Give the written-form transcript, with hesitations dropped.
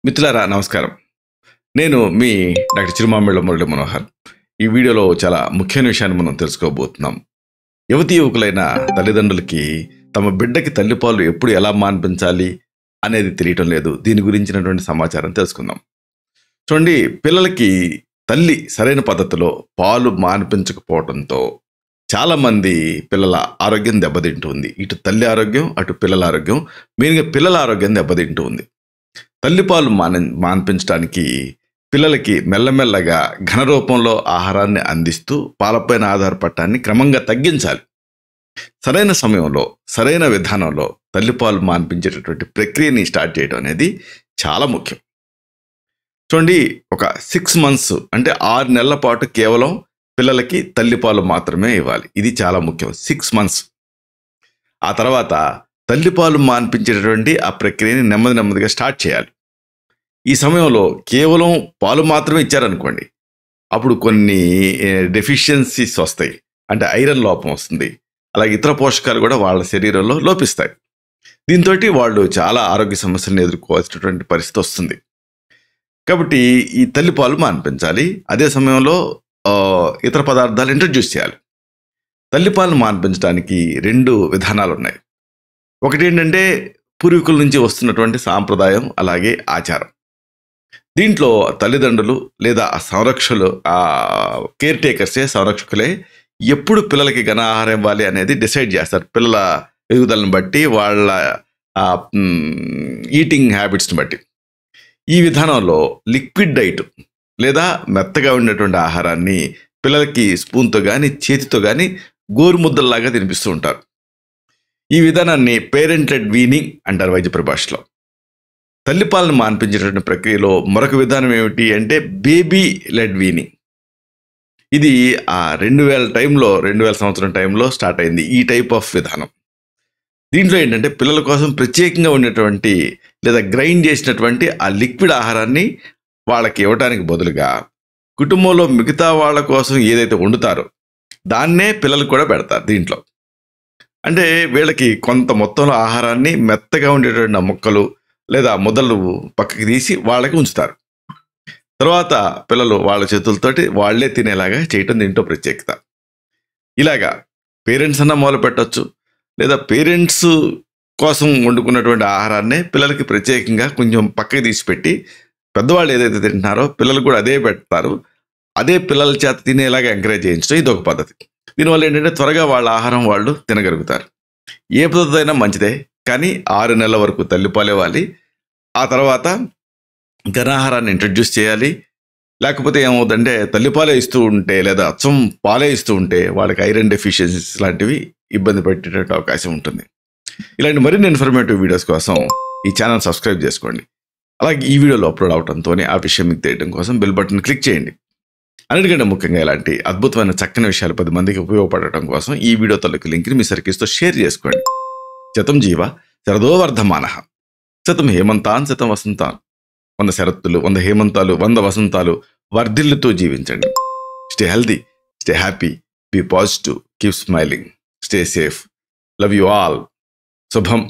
మిత్రులారా నమస్కారం. నేను మీ డాక్టర్ చిరుమామిళ్ళ మురళి మనోహర్. ఈ వీడియోలో చాలా ముఖ్యమైన విషయాన్ని మనం తెలుసుకోబోతున్నాం. యువతీ యువకులైన తల్లిదండ్రులకి తమ బిడ్డకి తల్లిపాలు ఎప్పుడు ఎలా మాన్పించాలి అనేది తెలియటం లేదు. దీని గురించినటువంటి సమాచారం తెలుసుకుందాం. చూడండి, పిల్లలకి తల్లి సరైన పద్ధతిలో పాలు మాన్పించకపోవడంతో చాలామంది పిల్లల ఆరోగ్యం దెబ్బతింటుంది. ఇటు తల్లి ఆరోగ్యం, అటు పిల్లల ఆరోగ్యం, మెయిన్గా పిల్లల ఆరోగ్యం దెబ్బతింటూ ఉంది. తల్లిపాలు మాన్పించడానికి పిల్లలకి మెల్లమెల్లగా ఘన రూపంలో ఆహారాన్ని అందిస్తూ పాలపైన ఆధారపడటాన్ని క్రమంగా తగ్గించాలి. సరైన సమయంలో సరైన విధానంలో తల్లిపాలు మాన్పించేటటువంటి ప్రక్రియని స్టార్ట్ చేయడం అనేది చాలా ముఖ్యం. చూడండి, ఒక 6 months అంటే 6 నెలల పాటు కేవలం పిల్లలకి తల్లిపాలు మాత్రమే ఇవ్వాలి. ఇది చాలా ముఖ్యం. 6 months. ఆ తర్వాత తల్లిపాలు మాన్పించేటటువంటి ఆ ప్రక్రియని నెమ్మదిగా స్టార్ట్ చేయాలి. ఈ సమయంలో కేవలం పాలు మాత్రమే ఇచ్చారనుకోండి, అప్పుడు కొన్ని డెఫిషియన్సీస్ వస్తాయి. అంటే ఐరన్ లోపం వస్తుంది. అలాగే ఇతర పోషకాలు కూడా వాళ్ళ శరీరంలో లోపిస్తాయి. దీంతో వాళ్ళు చాలా ఆరోగ్య సమస్యలను ఎదుర్కోవాల్సినటువంటి పరిస్థితి వస్తుంది. కాబట్టి ఈ తల్లిపాలు మాన్పించాలి. అదే సమయంలో ఇతర పదార్థాలు ఇంట్రడ్యూస్ చేయాలి. తల్లిపాలను మాన్పించడానికి 2 విధానాలు ఉన్నాయి. ఒకటి ఏంటంటే పూర్వీకుల నుంచి వస్తున్నటువంటి సాంప్రదాయం, అలాగే ఆచారం. దీంట్లో తల్లిదండ్రులు లేదా సంరక్షకులు, కేర్ టేకర్సే, సంరక్షకులే ఎప్పుడు పిల్లలకి ఘన ఆహారం ఇవ్వాలి అనేది డిసైడ్ చేస్తారు. పిల్లల ఎదుగుదలను బట్టి, వాళ్ళ ఈటింగ్ హ్యాబిట్స్ని బట్టి. ఈ విధానంలో లిక్విడ్ డైట్ లేదా మెత్తగా ఉండేటువంటి ఆహారాన్ని పిల్లలకి స్పూన్తో కానీ చేతితో కానీ గోరుముద్దల్లాగా తినిపిస్తూ ఉంటారు. ఈ విధానాన్ని పేరెంట్ లెడ్ వీనింగ్ అంటారు వైద్య పరిభాషలో. తల్లిపాలను మాన్పించేటువంటి ప్రక్రియలో మరొక విధానం ఏమిటి అంటే బేబీ లెడ్ వీనింగ్. ఇది 2000 సంవత్సరం టైంలో స్టార్ట్ అయింది ఈ టైప్ ఆఫ్ విధానం. దీంట్లో ఏంటంటే పిల్లల కోసం ప్రత్యేకంగా ఉండేటువంటి లేదా గ్రైండ్ చేసినటువంటి ఆ లిక్విడ్ ఆహారాన్ని వాళ్ళకి ఇవ్వడానికి బదులుగా కుటుంబంలో మిగతా వాళ్ళ కోసం ఏదైతే వండుతారో దాన్నే పిల్లలకు కూడా పెడతారు. దీంట్లో అంటే వీళ్ళకి కొంత మొత్తంలో ఆహారాన్ని మెత్తగా ఉండేటువంటి ముక్కలు లేదా ముద్దలు పక్కకి తీసి వాళ్ళకి ఉంచుతారు. తర్వాత పిల్లలు వాళ్ళ చేతులతోటి వాళ్లే తినేలాగా చేయటం దీంట్లో ప్రత్యేకత. ఇలాగా పేరెంట్స్ అన్న మొదలు పెట్టచ్చు, లేదా పేరెంట్స్ కోసం వండుకున్నటువంటి ఆహారాన్నే పిల్లలకి ప్రత్యేకంగా కొంచెం పక్కకి తీసి పెట్టి పెద్దవాళ్ళు ఏదైతే తింటున్నారో పిల్లలు కూడా అదే పెడతారు. అదే పిల్లల చేత తినేలాగా ఎంకరేజ్ చేయించడం ఇది ఒక పద్ధతి. దీనివల్ల ఏంటంటే త్వరగా వాళ్ళ ఆహారం వాళ్ళు తినగలుగుతారు. ఏ పద్ధతి అయినా మంచిదే, కానీ 6 నెలల వరకు తల్లిపాలు ఇవ్వాలి. ఆ తర్వాత ఘనాహారాన్ని ఇంట్రడ్యూస్ చేయాలి. లేకపోతే ఏమవుతుందంటే తల్లిపాలే ఇస్తూ ఉంటే లేదా అచ్చం పాలే ఇస్తూ ఉంటే వాళ్ళకి ఐరన్ డెఫిషియన్సీస్ లాంటివి ఇబ్బంది పెట్టేటట్టు అవకాశం ఉంటుంది. ఇలాంటి మరిన్ని ఇన్ఫర్మేటివ్ వీడియోస్ కోసం ఈ ఛానల్ సబ్స్క్రైబ్ చేసుకోండి. అలాగే ఈ వీడియోలో అప్లోడ్ అవడంతో ఆ విషయం మీకు తెలియడం కోసం బెల్ బటన్ క్లిక్ చేయండి. అన్నిటికంటే ముఖ్యంగా ఇలాంటి అద్భుతమైన చక్కని విషయాలు 10 మందికి ఉపయోగపడటం కోసం ఈ వీడియో తాలూకు లింక్ని మీ సర్కిల్స్తో షేర్ చేసుకోండి. శతం జీవ శరదో వర్ధమానః. శతం హేమంతాన్ శతం వసంతాన్. 100 శరత్తులు, 100 హేమంతాలు, 100 వసంతాలు వర్ధిల్లుతూ జీవించండి. Stay healthy, stay happy, be positive, keep smiling, stay safe. Love you all. శుభం.